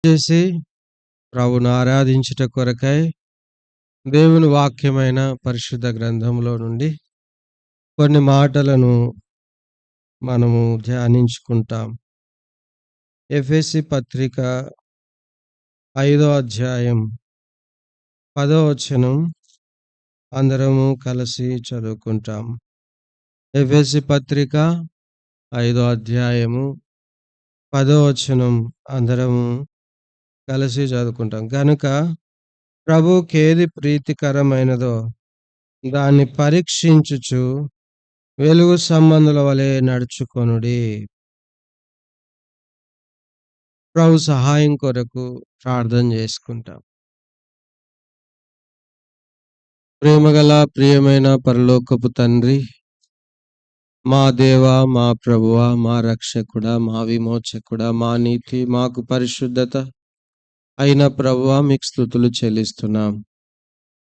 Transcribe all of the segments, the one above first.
చేసి ప్రభువును ఆరాధించుట కొరకై దేవుని వాక్యమైన పరిశుద్ధ గ్రంథంలో నుండి కొన్ని మాటలను మనము ధ్యానించుకుంటాం. ఎఫెసీ పత్రిక 5వ అధ్యాయం 10వ వచనం అందరము కలిసి చదువుకుంటాం. ఎఫెసీ పత్రిక 5వ అధ్యాయము 10వ వచనం అందరము కలిసి చదువుకుంటాం. కనుక ప్రభువుకేది ప్రీతికరమైనదో దాన్ని పరీక్షించుచు వెలుగు సంబంధుల వలె నడుచుకొనుడి. ప్రభు సహాయం కొరకు ప్రార్థన చేసుకుంటాం. ప్రేమగల ప్రియమైన పరలోకపు తండ్రి, మా దేవా, మా ప్రభువా, మా రక్షకుడా, మా విమోచకుడా, మా నీతి, మాకు పరిశుద్ధత అయిన ప్రభువా, మీకు స్తుతులు చెల్లిస్తున్నాం.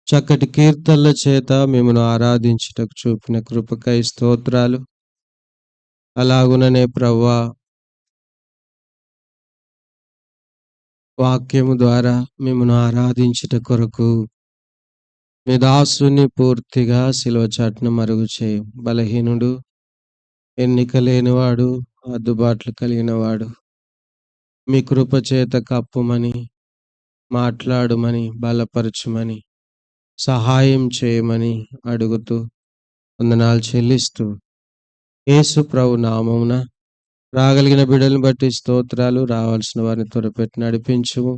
చక్కటి కీర్తనల చేత మిమ్మను ఆరాధించుటకు చూపిన కృపకై స్తోత్రాలు. అలాగుననే ప్రభువా, వాక్యము ద్వారా మిమ్మను ఆరాధించుట కొరకు మీ దాసుని పూర్తిగా శిలువ చాటున మరుగు చేయం. బలహీనుడు, ఎన్నిక లేనివాడు, అద్దుబాట్లు కలిగినవాడు, మీ కృప చేత కప్పుమని, మాట్లాడుమని, బలపరచుమని, సహాయం చేయమని అడుగుతూ వందనాలు చెల్లిస్తూ యేసు ప్రభు నామమున రాగలిగిన బిడ్డలను బట్టి స్తోత్రాలు. రావాల్సిన వారిని త్వరపెట్టి నడిపించుము,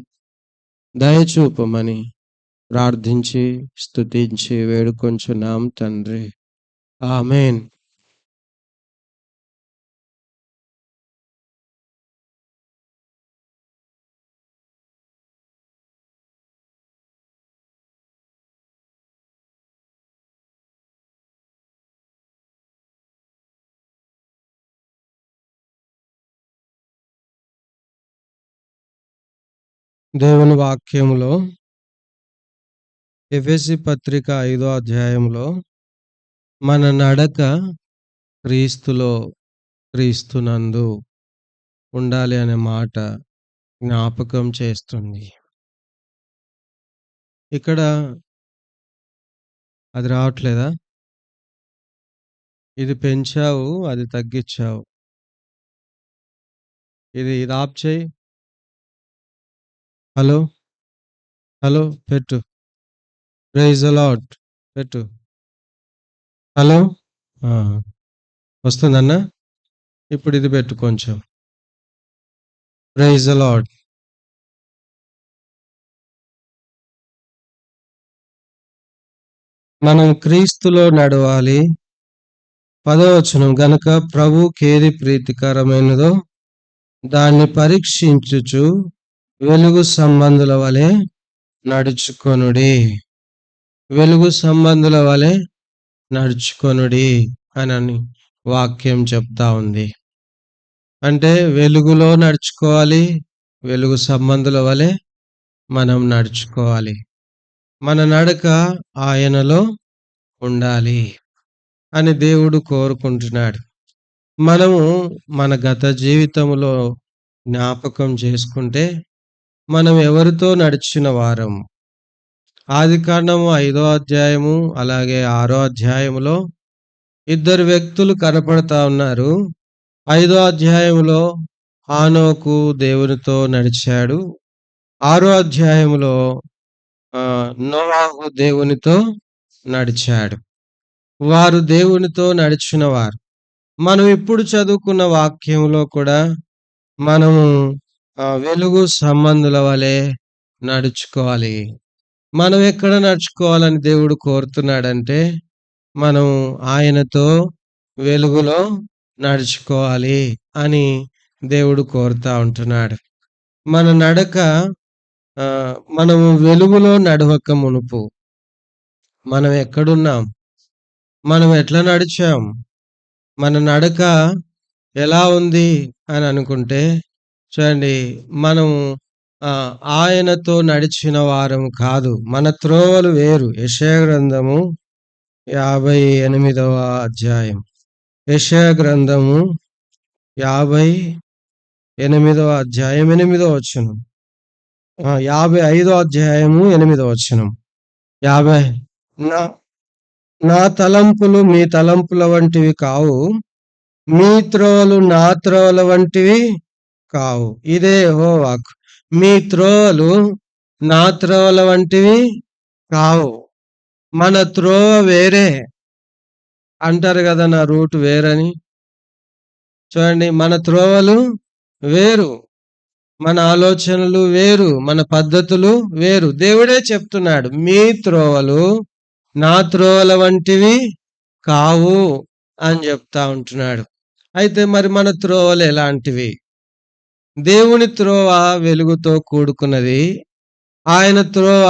దయచూపమని ప్రార్థించి స్తుతించి వేడుకొంచున్నాం తండ్రి. ఆమేన్. దేవుని వాక్యములో ఎఫెసీ పత్రిక 5వ అధ్యాయంలో మన నడక క్రీస్తునందు ఉండాలి అనే మాట జ్ఞాపకం చేస్తుంది. ఇక్కడ అది రావట్లేదా? ఇది పెంచావు, అది తగ్గించావు. ఇది ఆఫ్ చేయి. హలో పెట్టు. ప్రైజ్ ది లార్డ్ పెట్టు. హలో వస్తుందన్నా? ఇప్పుడు ఇది పెట్టు కొంచెం. Praise the Lord. మనం క్రీస్తులో నడవాలి. 10వ వచనం, గనుక ప్రభువుకేది ప్రీతికరమైనదో దాన్ని పరీక్షించుచు వెలుగు సంబంధుల వలె నడుచుకొనుడి. వెలుగు సంబంధుల వలె నడుచుకొనుడి అని వాక్యం చెప్తా ఉంది. అంటే వెలుగులో నడుచుకోవాలి, వెలుగు సంబంధుల వలె మనం నడుచుకోవాలి. మన నడక ఆయనలో ఉండాలి అని దేవుడు కోరుకుంటున్నాడు. మనము మన గత జీవితంలో జ్ఞాపకం చేసుకుంటే మనం ఎవరితో నడిచిన వారం. ఆదికాండము 5వ అధ్యాయము అలాగే 6వ అధ్యాయములో ఇద్దరు వ్యక్తులు కనపడతా ఉన్నారు. 5వ అధ్యాయములో హానోకు దేవునితో నడిచాడు. 6వ అధ్యాయములో నోవాహు దేవునితో నడిచాడు. వారు దేవునితో నడిచిన వారు. మనం ఇప్పుడు చదువుకున్న వాక్యంలో కూడా మనము వెలుగు సంబంధుల వలె నడుచుకోవాలి. మనం ఎక్కడ నడుచుకోవాలని దేవుడు కోరుతున్నాడంటే మనం ఆయనతో వెలుగులో నడుచుకోవాలి అని దేవుడు కోరుతా ఉంటున్నాడు. మన నడక మనము వెలుగులో నడవక మునుపు మనం ఎక్కడున్నాం, మనం ఎట్లా నడిచాం, మన నడక ఎలా ఉంది అని అనుకుంటే చూడండి, మనం ఆయనతో నడిచిన వారం కాదు. మన త్రోవలు వేరు. యెషయా గ్రంథము 58వ అధ్యాయం. యెషయా గ్రంథము 58వ అధ్యాయం 8వ వచనం. 55 అధ్యాయము 8 వచనం. 50 నా నా తలంపులు మీ తలంపుల వంటివి కావు. మీ త్రోవలు నా త్రోవల వంటివి కావు. ఇదే యెహోవా వాక్కు. మీ త్రోవలు నా త్రోవల వంటివి కావు. మన త్రోవ వేరే. అంటారు గదా! నా రూట్ వేరని. చూడండి, మన త్రోవలు వేరు. మన ఆలోచనలు వేరు. మన పద్ధతులు వేరు. దేవుడే చెప్తున్నాడు, మీ త్రోవలు నా త్రోవల వంటివి కావు అని చెప్తా ఉంటున్నాడు. అయితే మరి మన త్రోవలు ఎలాంటివి? దేవుని త్రోవ వెలుగుతో కూడుకున్నది. ఆయన త్రోవ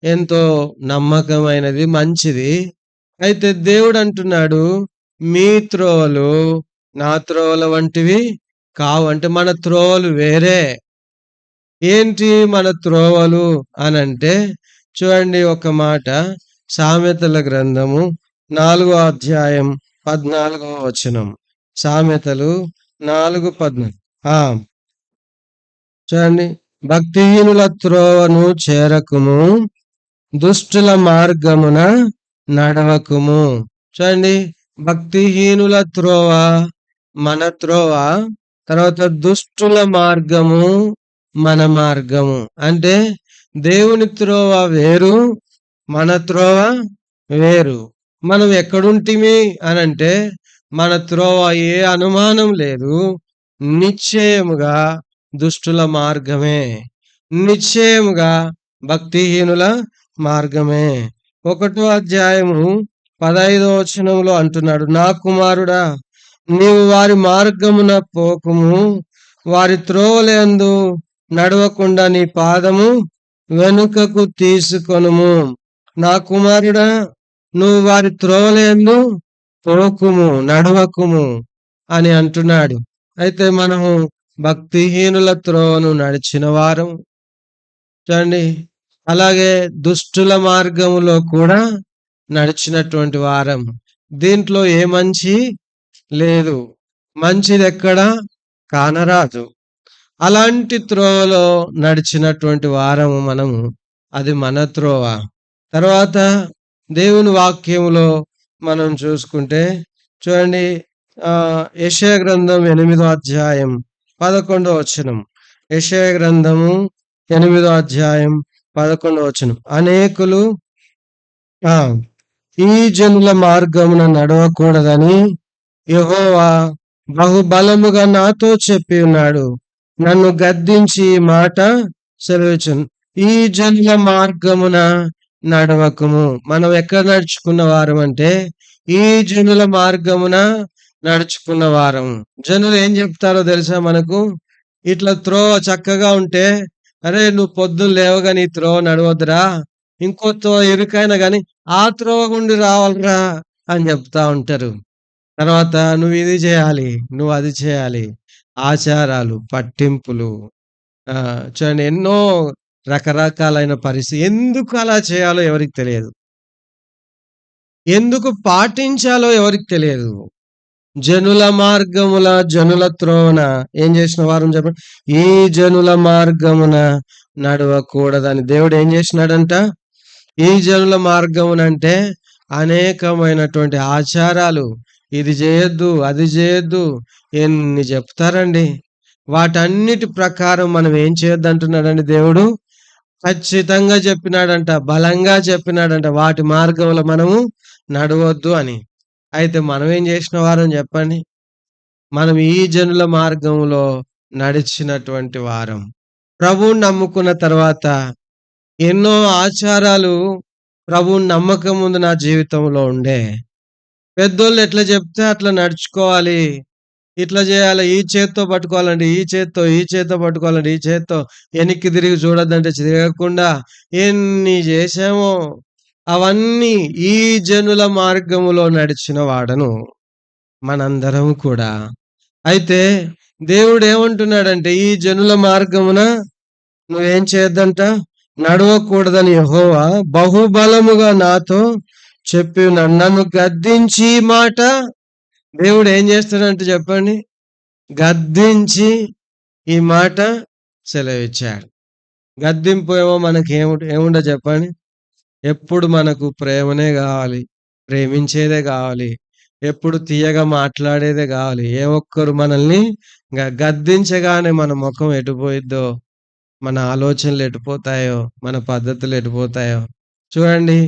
ఎంతో నమ్మకమైనది, మంచిది. అయితే దేవుడు అంటున్నాడు, మీ త్రోవలు నా త్రోవల వంటివి కావు. అంటే మన త్రోవలు వేరే. ఏంటి మన త్రోవలు అనంటే, చూడండి ఒక మాట, సామెతల గ్రంథము 4వ అధ్యాయం 14వ వచనం. సామెతలు 4:14. చూడండి, భక్తిహీనుల త్రోవను చేరకుము, దుష్టుల మార్గమున నడవకుము. చూడండి, భక్తిహీనుల త్రోవ మన త్రోవ, తర్వాత దుష్టుల మార్గము మన మార్గము. అంటే దేవుని త్రోవ వేరు, మన త్రోవ వేరు. మనం ఎక్కడుంటిమి అనంటే, మన త్రోవ ఏ అనుమానం లేదు, నిశ్చయముగా దుష్టుల మార్గమే, నిశ్చయముగా భక్తిహీనుల మార్గమే. 1వ అధ్యాయము 15వ వచనంలో అంటున్నాడు, నా కుమారుడా, నీవు వారి మార్గమున పోకుము, వారి త్రోవలందు నడవకుండా నీ పాదము వెనుకకు తీసుకొనుము. నా కుమారుడా, నువ్వు వారి త్రోవలందు పోకుము, నడవకుము అని అంటున్నాడు. అయితే మనము భక్తిహీనుల త్రోవను నడిచిన వారం. చూడండి, అలాగే దుష్టుల మార్గములో కూడా నడిచినటువంటి వారం. దీంట్లో ఏ మంచి లేదు, మంచిది ఎక్కడ కానరాదు. అలాంటి త్రోవలో నడిచినటువంటి వారము మనము. అది మన త్రోవ. తర్వాత దేవుని వాక్యములో మనం చూసుకుంటే, చూడండి, యెషయా గ్రంథం 8వ అధ్యాయం 11వ వచనం. యెషయా గ్రంథము 8వ అధ్యాయం 11వ వచనం. అనేకులు ఈ జనుల మార్గమున నడవకూడదని యెహోవా బహుబలముగా నాతో చెప్పి ఉన్నాడు. నన్ను గద్దించి ఈ మాట సెలవిచ్చును, ఈ జనుల మార్గమున నడవకుము. మనం ఎక్కడ నడుచుకున్న వారం అంటే, ఈ జనుల మార్గమున నడుచుకున్న వారం. జనులు ఏం చెప్తారో తెలుసా మనకు? ఇట్లా త్రోవ చక్కగా ఉంటే, అరే నువ్వు పొద్దున్న లేవగా నీ త్రోవ నడవద్దురా, ఇంకో త్రోవ ఇరుకైనా గాని ఆ త్రోవ గుండి రావాలిరా అని చెప్తా ఉంటారు. తర్వాత నువ్వు ఇది చేయాలి, నువ్వు అది చేయాలి. ఆచారాలు, పట్టింపులు, చూడండి, ఎన్నో రకరకాలైన పరిస్థితి. ఎందుకు అలా చేయాలో ఎవరికి తెలియదు, ఎందుకు పాటించాలో ఎవరికి తెలియదు. జనుల మార్గముల, జనుల త్రోవన ఏం చేసిన వారం చెప్పండి? ఈ జనుల మార్గమున నడవకూడదని దేవుడు ఏం చేసినాడంట? ఈ జనుల మార్గమున అంటే అనేకమైనటువంటి ఆచారాలు, ఇది చేయొద్దు, అది చేయొద్దు, ఎన్ని చెప్తారండి. వాటన్నిటి ప్రకారం మనం ఏం చేయొద్దు అంటున్నాడండి దేవుడు? ఖచ్చితంగా చెప్పినాడంట, బలంగా చెప్పినాడంట, వాటి మార్గంలో మనము నడవద్దు అని. అయితే మనం ఏం చేసిన వారం చెప్పండి? మనం ఈ జనుల మార్గంలో నడిచినటువంటి వారం. ప్రభువుని నమ్ముకున్న తర్వాత ఎన్నో ఆచారాలు ప్రభువుని నమ్మక ముందు నా జీవితంలో ఉండే. పెద్దోళ్ళు ఎట్లా చెప్తే అట్లా నడుచుకోవాలి, ఇట్లా చేయాలి, ఈ చేత్తో పట్టుకోవాలండి, ఈ చేత్తో పట్టుకోవాలండి, ఈ చేత్తో వెనక్కి తిరిగి చూడొద్దంటే తిరగకుండా ఎన్ని చేశామో అవన్నీ ఈ జనుల మార్గములో నడిచిన వాడను మనందరం కూడా. అయితే దేవుడు ఏమంటున్నాడంటే, ఈ జనుల మార్గమున నువ్వేం చేయొద్దంట, నడవకూడదని యెహోవా బహుబలముగా నాతో చెప్పి నన్ను గద్దించి మాట. దేవుడు ఏం చేస్తాడంటే చెప్పండి? గద్దించి ఈ మాట సెలవిచ్చాడు. గద్దింపు ఏమో మనకి ఏముండదు చెప్పండి. ఎప్పుడు మనకు ప్రేమనే గావాలి. ప్రేమించేదే గావాలి. ఎప్పుడు తియ్యగా మాట్లాడేదే గావాలి. ఏ ఒక్కరు మనల్ని గద్దించగానే మన మొఖం ఎటుపోయిద్దో, మన ఆలోచనలు ఎటుపోతాయో, మన పద్ధతులు ఎటుపోతాయో. చూడండి,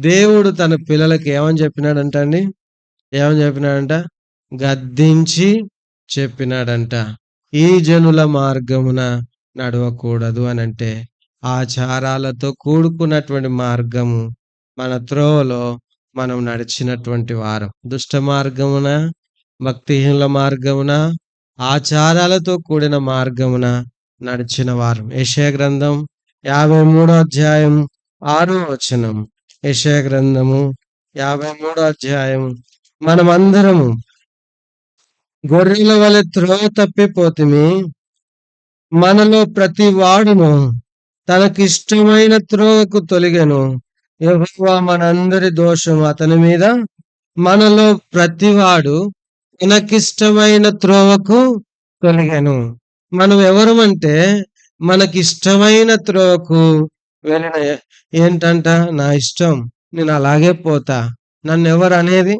దేవుడు తన పిల్లలకి ఏమని చెప్పినాడంట అండి? ఏమని చెప్పినాడంట? గద్దించి చెప్పినాడంట. ఈ జనుల మార్గమున నడవకూడదు అనంటే, ఆచారాలతో కూడుకున్నటువంటి మార్గము మన త్రోవలో మనం నడిచినటువంటి వారం. దుష్ట మార్గమున, భక్తిహీనుల మార్గమున, ఆచారాలతో కూడిన మార్గమున నడిచిన వారం. యెషయా గ్రంథం 53 అధ్యాయం 6 వచనం. యెషయా గ్రంథము 53 అధ్యాయం. మనమందరము గొర్రెల వలె త్రోవ తప్పిపోతిమి. మనలో ప్రతి వాడును తనకిష్టమైన త్రోవకు తొలిగెను. యెహోవా మనందరి దోషం అతని మీద. మనలో ప్రతివాడు తనకిష్టమైన త్రోవకు తొలిగెను. మనం ఎవరమంటే మనకిష్టమైన త్రోవకు వెళ్ళిన ఏంటంట? నా ఇష్టం, నేను అలాగే పోతా. నన్నెవరు అనేది?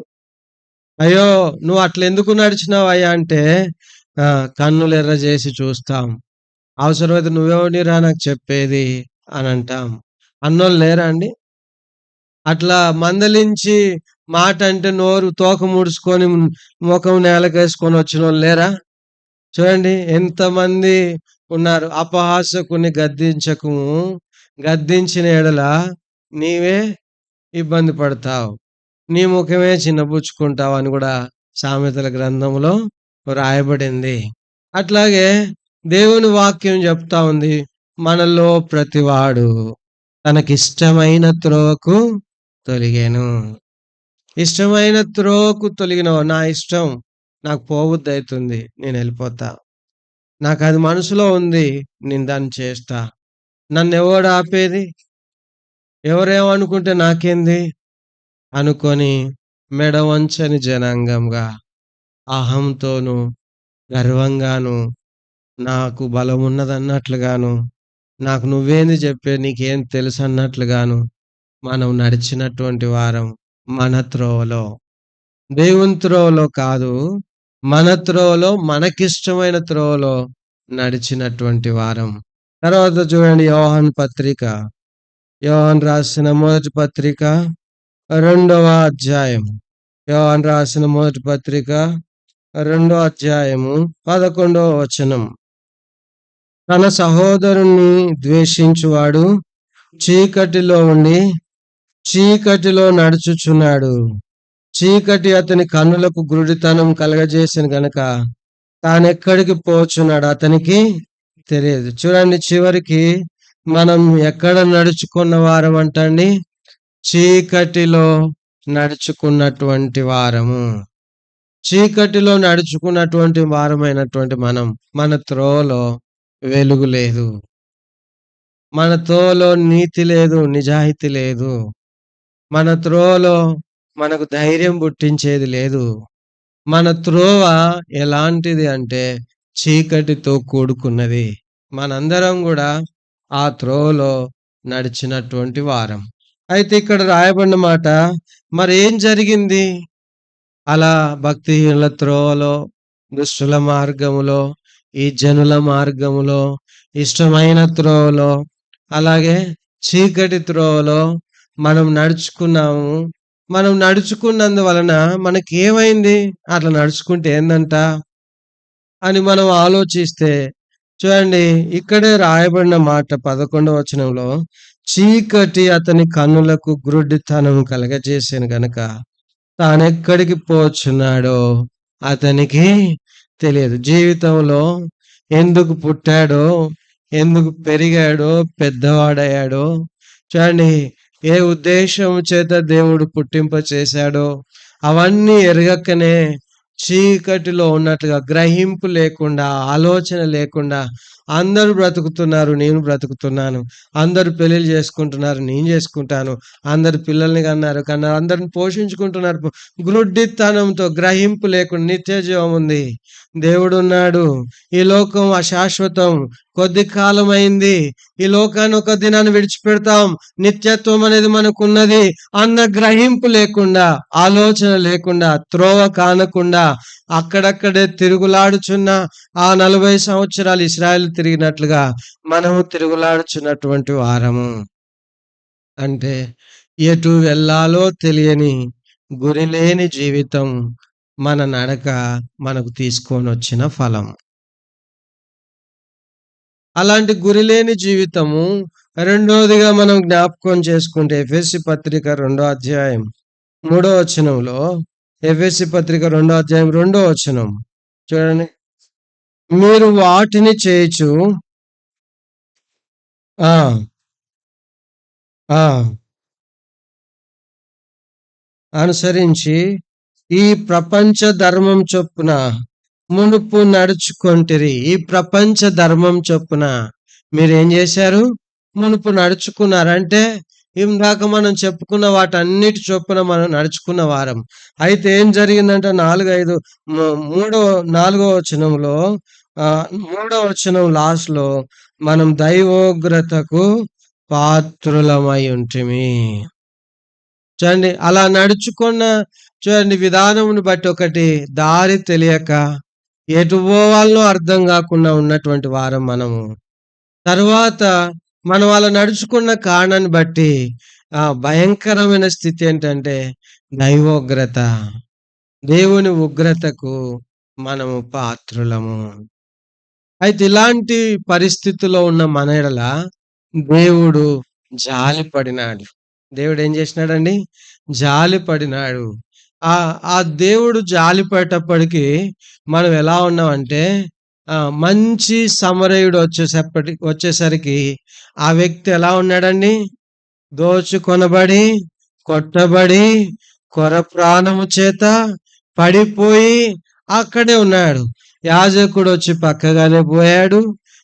అయ్యో, నువ్వు అట్లెందుకు నడిచినావయ్యా అంటే, కన్నులు ఎర్ర చేసి చూస్తాం. అవసరమైతే నువ్వెవడినిరా నాకు చెప్పేది అని అంటాం. అన్నోళ్ళు లేరా అండి? అట్లా మందలించి మాట అంటే నోరు తోక ముడుచుకొని ముఖం నేలకేసుకొని వచ్చినోళ్ళు లేరా? చూడండి ఎంతమంది ఉన్నారు. అపహాసకుని గద్దించకుము, గద్దించిన ఎడల నీవే ఇబ్బంది పడతావు, నీ ముఖమే చిన్నబుచ్చుకుంటావు అని కూడా సామెతల గ్రంథంలో రాయబడింది. అట్లాగే దేవుని వాక్యం చెప్తా ఉంది, మనలో ప్రతివాడు తనకిష్టమైన త్రోవకు తొలిగెను. ఇష్టమైన త్రోవకు తొలిగినవు. నా ఇష్టం, నాకు పోబుద్ధి అవుతుంది, నేను వెళ్ళిపోతా. నాకు అది మనసులో ఉంది, నేను దాన్ని చేస్తా. నన్ను ఎవడు ఆపేది? ఎవరేమనుకుంటే నాకేంది అనుకొని మెడ వంచని జనాంగంగా, అహంతోనూ గర్వంగాను, నాకు బలమున్నదన్నట్లుగాను, నాకు నువ్వేంది చెప్పే, నీకేం తెలుసు అన్నట్లుగాను మనం నడిచినటువంటి వారం. మన త్రోవలో, దేవుని త్రోవలో కాదు, మన త్రోవలో, మనకిష్టమైన త్రోవలో నడిచినటువంటి వారం. తర్వాత చూడండి, యోహాను పత్రిక, యోహాను రాసిన మొదటి పత్రిక 2వ అధ్యాయం. యోహాను రాసిన మొదటి పత్రిక 2వ అధ్యాయము 11వ వచనం. తన సహోదరుణ్ణి ద్వేషించువాడు చీకటిలో ఉండి చీకటిలో నడుచుచున్నాడు. చీకటి అతని కన్నులకు గురుడితనం కలగజేసిన గనక తానెక్కడికి పోచున్నాడు అతనికి తెలియదు. చూడండి, చివరికి మనం ఎక్కడ నడుచుకున్న వారం అంటండి? చీకటిలో నడుచుకున్నటువంటి వారము. చీకటిలో నడుచుకున్నటువంటి వారమైనటువంటి మనం, మన త్రోవలో వెలుగు లేదు, మన త్రోవలో నీతి లేదు, నిజాయితీ లేదు, మన త్రోవలో మనకు ధైర్యం పుట్టించేది లేదు. మన త్రోవ ఎలాంటిది అంటే చీకటితో కూడుకున్నది. మనందరం కూడా ఆ త్రోవలో నడిచినటువంటి వారం. అయితే ఇక్కడ రాయబడిన మాట, మరి ఏం జరిగింది? అలా భక్తిహీనుల త్రోవలో, దుష్టుల మార్గములో, ఈ జనుల మార్గములో, ఇష్టమైన త్రోవలో, అలాగే చీకటి త్రోవలో మనం నడుచుకున్నాము. మనం నడుచుకున్నందువలన మనకేమైంది? అట్లా నడుచుకుంటే ఏందంట అని మనం ఆలోచిస్తే, చూడండి, ఇక్కడే రాయబడిన మాట 11వ వచనంలో, చీకటి అతని కన్నులకు గ్రుడ్డితనం కలగజేసాను గనక తానెక్కడికి పోచున్నాడో అతనికి తెలియదు. జీవితంలో ఎందుకు పుట్టాడో, ఎందుకు పెరిగాడో, పెద్దవాడయ్యాడో, చూడండి, ఏ ఉద్దేశం చేత దేవుడు పుట్టింప చేశాడో అవన్నీ ఎరగకనే చీకటిలో ఉన్నట్లుగా, గ్రహింపు లేకుండా, ఆలోచన లేకుండా అందరూ బ్రతుకుతున్నారు, నేను బ్రతుకుతున్నాను. అందరూ పెళ్ళిళ్ళు చేసుకుంటున్నారు, నేను చేసుకుంటాను. అందరు పిల్లల్ని కన్నారు, అందరిని పోషించుకుంటున్నారు. గ్రుడ్డితనంతో, గ్రహింపు లేకుండా నిత్య జీవం ఉంది. దేవుడున్నాడు. ఈ లోకం అశాశ్వతం, కొద్ది కాలం అయింది. ఈ లోకాన్ని ఒక దినాన్ని విడిచిపెడతాం. నిత్యత్వం అనేది మనకున్నది అన్న గ్రహింపు లేకుండా, ఆలోచన లేకుండా, త్రోవ కానకుండా అక్కడక్కడే తిరుగులాడుచున్న ఆ 40 సంవత్సరాలు ఇశ్రాయేలు తిరిగినట్లుగా మనము తిరుగులాడుచున్నటువంటి వారము. అంటే ఎటు వెళ్ళాలో తెలియని, గురిలేని జీవితం మన నడక మనకు తీసుకొని వచ్చిన ఫలం. అలాంటి గురిలేని జీవితము రెండోదిగా మనం జ్ఞాపకం చేసుకుంటే ఎఫెసీ పత్రిక 2వ అధ్యాయం 3వ వచనంలో, ఎఫెసీ పత్రిక 2వ అధ్యాయం 2వ వచనం చూడండి. మీరు వాటిని చేయుచు ఆ ఆ అనుసరించి ఈ ప్రపంచ ధర్మం చొప్పున మునుపు నడుచుకొంటిరి. ఈ ప్రపంచ ధర్మం చొప్పున మీరేం చేశారు? మునుపు నడుచుకున్నారు. అంటే ఇందాక మనం చెప్పుకున్న వాటన్నిటి చొప్పున మనం నడుచుకున్న వారం. అయితే ఏం జరిగిందంటే 4వ వచనంలో 3వ వచనం లాస్ట్‌లో మనం దైవోగ్రతకు పాత్రులమై ఉంటిమి. చూడండి, అలా నడుచుకున్న విధానమును బట్టి ఒకటి దారి తెలియక ఎటు పోవాలనో అర్థం కాకుండా ఉన్నటువంటి వారం మనము. తర్వాత మనం అలా నడుచుకున్న కారణాన్ని బట్టి భయంకరమైన స్థితి ఏంటంటే దైవోగ్రత, దేవుని ఉగ్రతకు మనము పాత్రులము. అయితే ఇలాంటి పరిస్థితిలో ఉన్న మన యెడల దేవుడు జాలిపడినాడు. దేవుడు ఏం చేసినాడండి? జాలిపడినాడు. ఆ దేవుడు జాలిపడేటప్పటికి మనం ఎలా ఉన్నామంటే, మంచి సమరయుడు వచ్చేసరికి ఆ వ్యక్తి ఎలా ఉన్నాడండి? దోచుకొనబడి, కొట్టబడి, కొర ప్రాణము చేత పడిపోయి అక్కడే ఉన్నాడు. యాజకుడు వచ్చి పక్కగానే పోయాడు,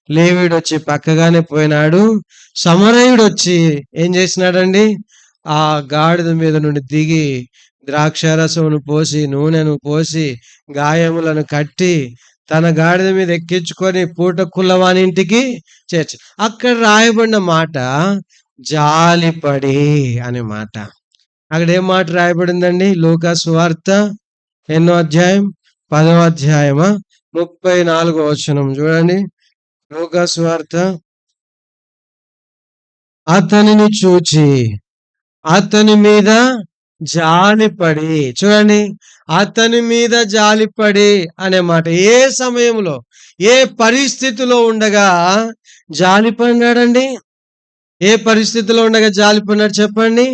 లేవీయుడు వచ్చి పక్కగానే పోయినాడు. సమరయుడు వచ్చి ఏం చేసినాడండి? ఆ గాడిద మీద నుండి దిగి ద్రాక్షారసమును పోసి, నూనెను పోసి, గాయములను కట్టి తన గాడిద మీద ఎక్కించుకొని పూటకుల్లవాని ఇంటికి చేర్చి, అక్కడ రాయబడిన మాట జాలిపడి అనే మాట. అక్కడ ఏం మాట రాయబడిందండి? లూకా సువార్త ఎన్నో అధ్యాయం? 10వ అధ్యాయమా? 34వ వచనం చూడండి. లూకా సువార్త. అతనిని చూచి అతని మీద జాలిపడి, చూడండి, అతని మీద జాలిపడి అనే మాట. ఏ సమయంలో, ఏ పరిస్థితిలో ఉండగా జాలిపడినాడండి? ఏ పరిస్థితిలో ఉండగా జాలిపడినాడు చెప్పండి?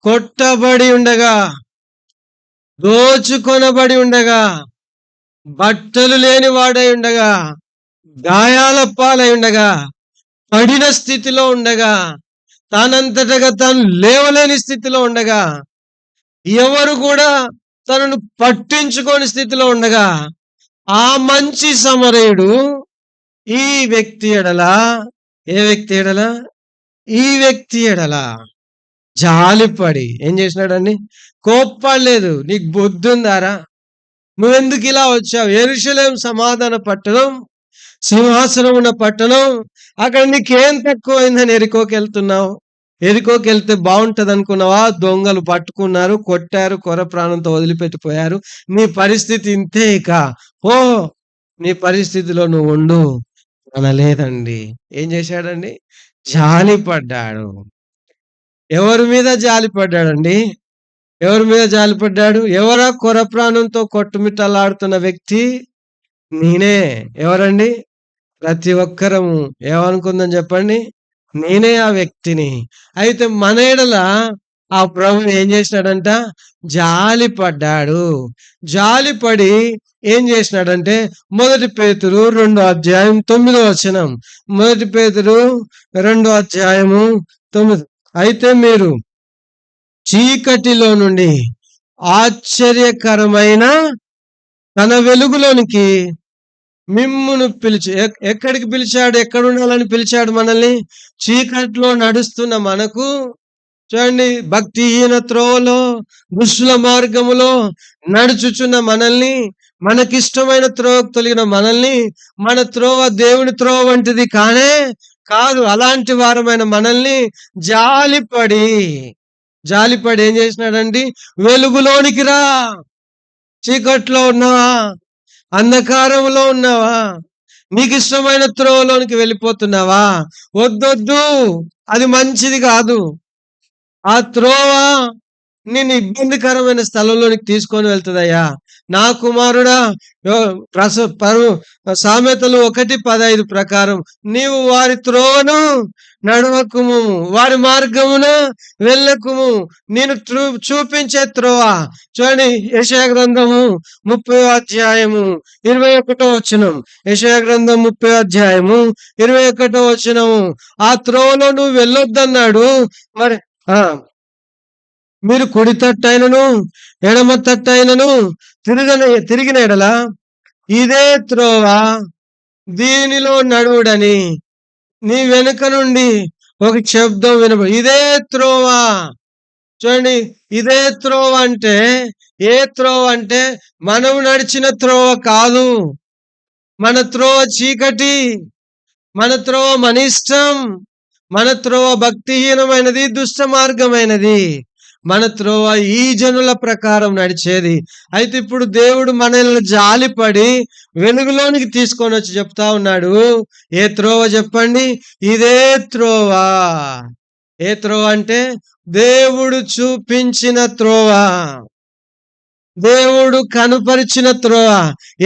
కొట్టబడి ఉండగా, దోచుకొనబడి ఉండగా, బట్టలు లేని వాడై ఉండగా, గాయాల పాలై ఉండగా, పడిన స్థితిలో ఉండగా, తానంతటగా తాను లేవలేని స్థితిలో ఉండగా, ఎవరు కూడా తనను పట్టించుకోని స్థితిలో ఉండగా, ఆ మంచి సమరయుడు ఈ వ్యక్తి ఎడల, ఏ వ్యక్తి ఎడల? ఈ వ్యక్తి ఎడల జాలిపడి ఏం చేసినాడండి? కోప్పడలేదు. నీకు బుద్ధి ఉందారా? నువ్వెందుకు ఇలా వచ్చావు? యెరూషలేం సమాధాన పట్టణం, సింహాసనం ఉన్న పట్టణం, అక్కడ నీకేం తక్కువైందని ఎరికోకి వెళ్తున్నావు? ఎరికోకి వెళ్తే బాగుంటది అనుకున్నావా? దొంగలు పట్టుకున్నారు, కొట్టారు, కొర ప్రాణంతో వదిలిపెట్టిపోయారు. నీ పరిస్థితి ఇంతే, ఇక ఓ నీ పరిస్థితిలో నువ్వు ఉండు అనలేదండి. ఏం చేశాడండి? జాలిపడ్డాడు. ఎవరి మీద జాలిపడ్డాడండి? ఎవరి మీద జాలిపడ్డాడు? ఎవరా కొర ప్రాణంతో కొట్టుమిట్టలాడుతున్న వ్యక్తి? నేనే. ఎవరండి? ప్రతి ఒక్కరము ఏమనుకుందాం చెప్పండి? నేనే ఆ వ్యక్తిని. అయితే మన యెడల ఆ ప్రభు ఏం చేసినాడంట? జాలిపడ్డాడు. జాలిపడి ఏం చేసినాడంటే, 1 పేతురు 2వ అధ్యాయం 9వ వచనం. 1 పేతురు 2వ అధ్యాయము 9. అయితే మీరు చీకటిలో నుండి ఆశ్చర్యకరమైన తన వెలుగులోనికి మిమ్మును పిలిచి ఎక్కడికి పిలిచాడు? ఎక్కడుండాలని పిలిచాడు మనల్ని? చీకట్లో నడుస్తున్న మనకు చూడండి, భక్తిహీన త్రోవలో, దుష్టుల మార్గములో నడుచుచున్న మనల్ని, మనకిష్టమైన త్రోవకు తొలగిన మనల్ని, మన త్రోవ దేవుని త్రోవ వంటిది కాదు. అలాంటి వారమైన మనల్ని జాలిపడి ఏం చేసినాడండి? వెలుగులోనికి రా. చీకట్లో ఉన్నావా? అంధకారంలో ఉన్నావా? నీకిష్టమైన త్రోవలోనికి వెళ్ళిపోతున్నావా? వద్దొద్దు, అది మంచిది కాదు. ఆ త్రోవ నిన్ను ఇబ్బందికరమైన స్థలంలోనికి తీసుకొని వెళ్తదయ్యా. నా కుమారుడా, సామెతలు 1:15 ప్రకారం నీవు వారి త్రోవను నడవకుము, వారి మార్గమున వెళ్ళకుము. నేను చూపించే త్రోవ. చూడండి, యెషయా గ్రంథము 30వ అధ్యాయము 21వ వచనం. యెషయా గ్రంథం 30వ అధ్యాయము 21వ వచనము. ఆ త్రోవలో నువ్వు వెళ్ళొద్దన్నాడు. మరి మీరు కుడి తట్టైనను ఎడమ తట్టైనను తిరిగిన ఎడల ఇదే త్రోవ, దీనిలో నడువుడని నీ వెనుక నుండి ఒక శబ్దం వినబడి, ఇదే త్రోవ. చూడండి, ఇదే త్రోవ అంటే ఏ త్రోవ అంటే మనం నడిచిన త్రోవ కాదు. మన త్రోవ చీకటి, మన త్రోవ మన ఇష్టం, మన త్రోవ భక్తిహీనమైనది, దుష్ట మార్గమైనది. మన త్రోవ ఈ జనుల ప్రకారం నడిచేది. అయితే ఇప్పుడు దేవుడు మనల్ని జాలిపడి వెలుగులోనికి తీసుకొని వచ్చి చెప్తా ఉన్నాడు. ఏ త్రోవ చెప్పండి? ఇదే త్రోవ. ఏ త్రోవ అంటే దేవుడు చూపించిన త్రోవ, దేవుడు కనుపరిచిన త్రోవ.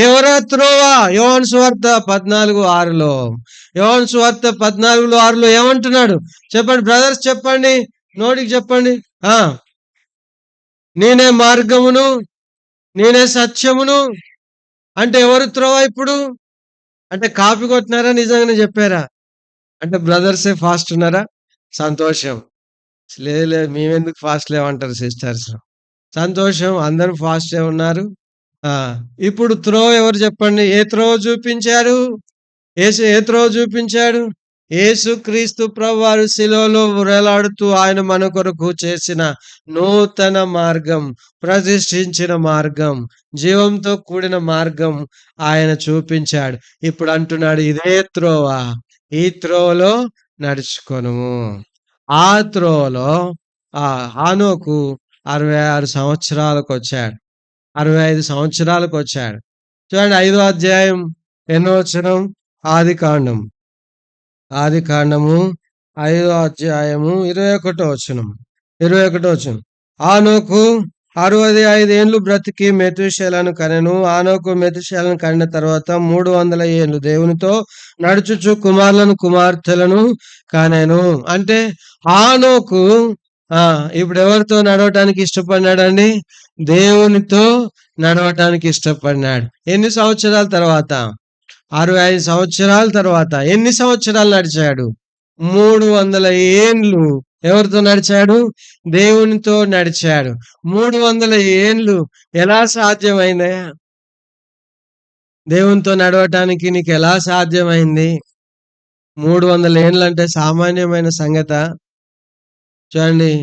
ఎవరా త్రోవ? యోహాను సువార్త 14:6లో. యోహాను సువార్త 14:6లో ఏమంటున్నాడు చెప్పండి బ్రదర్స్, చెప్పండి, నోటికి చెప్పండి. నేనే మార్గమును, నేనే సత్యమును. అంటే ఎవరు త్రోవ ఇప్పుడు? అంటే కాపీ కొట్టినారా, నిజంగానే చెప్పారా? అంటే బ్రదర్సే ఫాస్ట్ ఉన్నారా? సంతోషం. లేదు, మేమెందుకు ఫాస్ట్ లేవంటారు సిస్టర్స్. సంతోషం, అందరూ ఫాస్టే ఉన్నారు. ఇప్పుడు త్రోవ ఎవరు చెప్పండి? ఏ త్రోవ చూపించారు? ఏ త్రోవ చూపించాడు? యేసుక్రీస్తు ప్రభువారు శిలువలో వేలాడుతూ ఆయన మన కొరకు చేసిన నూతన మార్గం, ప్రతిష్ఠించిన మార్గం, జీవంతో కూడిన మార్గం ఆయన చూపించాడు. ఇప్పుడు అంటున్నాడు, ఇదే త్రోవ, ఈ త్రోవలో నడుచుకొనుము. ఆ త్రోవలో హానోకు 66 సంవత్సరాలకు వచ్చాడు, 65 సంవత్సరాలకు వచ్చాడు. చూడండి, 5వ అధ్యాయం ఎన్నో వచనం? ఆదికాండము 5వ అధ్యాయము 21వ వచనం. హానోకు 65 ఏండ్లు బ్రతికి మెతూషేలను కనెను. హానోకు మెతూషేలను కనిన తర్వాత 300 ఏండ్లు దేవునితో నడుచుచు కుమారులను కుమార్తెలను కనెను. అంటే హానోకు ఇప్పుడు ఎవరితో నడవటానికి ఇష్టపడినాడండి? దేవునితో నడవటానికి ఇష్టపడినాడు. ఎన్ని సంవత్సరాల తర్వాత? 65 సంవత్సరాల తర్వాత. ఎన్ని సంవత్సరాలు నడిచాడు? 300 ఏండ్లు ఎవరితో నడిచాడు? దేవునితో నడిచాడు. 300 ఏండ్లు ఎలా సాధ్యమైందయ్యా? దేవునితో నడవటానికి నీకు ఎలా సాధ్యమైంది? 300 ఏండ్లు అంటే సామాన్యమైన సంగత? చూడండి,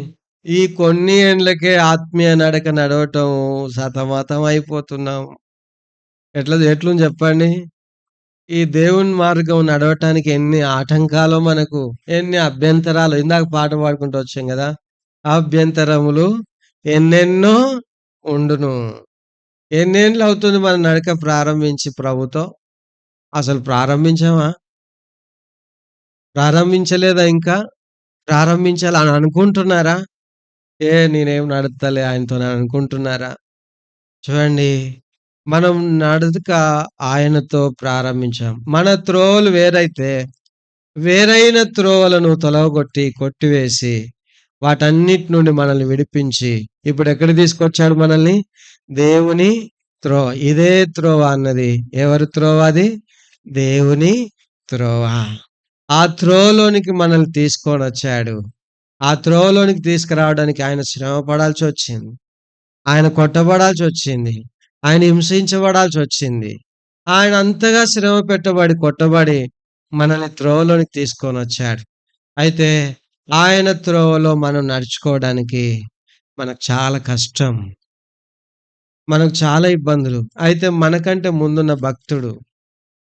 ఈ కొన్ని ఏండ్లకే ఆత్మీయ నడక నడవటం సతమతం అయిపోతున్నాం. ఎట్లుంది చెప్పండి? ఈ దేవుని మార్గం నడవటానికి ఎన్ని ఆటంకాలు, మనకు ఎన్ని అభ్యంతరాలు. ఇందాక పాట పాడుకుంటూ వచ్చాం కదా, అభ్యంతరములు ఎన్నెన్నో ఉండును. ఎన్నేళ్ళు అవుతుంది మన నడక ప్రారంభించి ప్రభుతో? అసలు ప్రారంభించలేదా? ఇంకా ప్రారంభించాలని అనుకుంటున్నారా? నేనేం నడుస్తలే ఆయనతో అనుకుంటున్నారా? చూడండి, మనం నడక ఆయనతో ప్రారంభించాం. మన త్రోవలు వేరైతే వేరైన త్రోవలను కొట్టివేసి వాటన్నిటి నుండి మనల్ని విడిపించి ఇప్పుడు ఎక్కడ తీసుకొచ్చాడు మనల్ని? దేవుని త్రోవ. ఇదే త్రోవ అన్నది ఎవరి త్రోవ? అది దేవుని త్రోవ. ఆ త్రోవలోనికి మనల్ని తీసుకొని వచ్చాడు. ఆ త్రోవలోనికి తీసుకురావడానికి ఆయన శ్రమ పడాల్సి వచ్చింది, ఆయన కొట్టబడాల్సి వచ్చింది, ఆయన హింసించబడాల్సి వచ్చింది. ఆయన అంతగా శ్రమ పెట్టబడి, కొట్టబడి మనల్ని త్రోవలోనికి తీసుకొనొచ్చాడు. అయితే ఆయన త్రోవలో మనం నడుచుకోవడానికి మనకు చాలా కష్టం. మనకు చాలా ఇబ్బందులు. అయితే మనకంటే ముందున్న భక్తుడు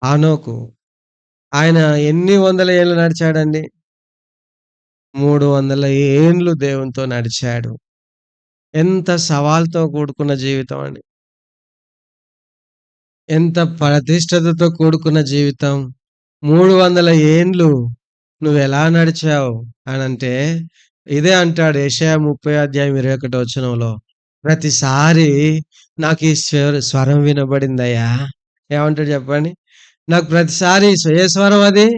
హానోకు. ఆయన ఎన్ని వందల ఏళ్ళు నడిచాడండి? 300 ఏండ్లు దేవునితో నడిచాడు. ఎంత సవాలుతో కూడుకున్న జీవితం అండి. ఎంత ప్రతిష్టతతో కూడుకున్న జీవితం. 300 ఏండ్లు నువ్వెలా నడిచావు అనంటే, ఇదే అంటాడు యెషయా 30 అధ్యాయం 21 వచనంలో. ప్రతిసారి నాకు ఈ స్వరం వినబడిందయ్యా. ఏమంటాడు చెప్పండి? నాకు ప్రతిసారి ఏ స్వరం అది?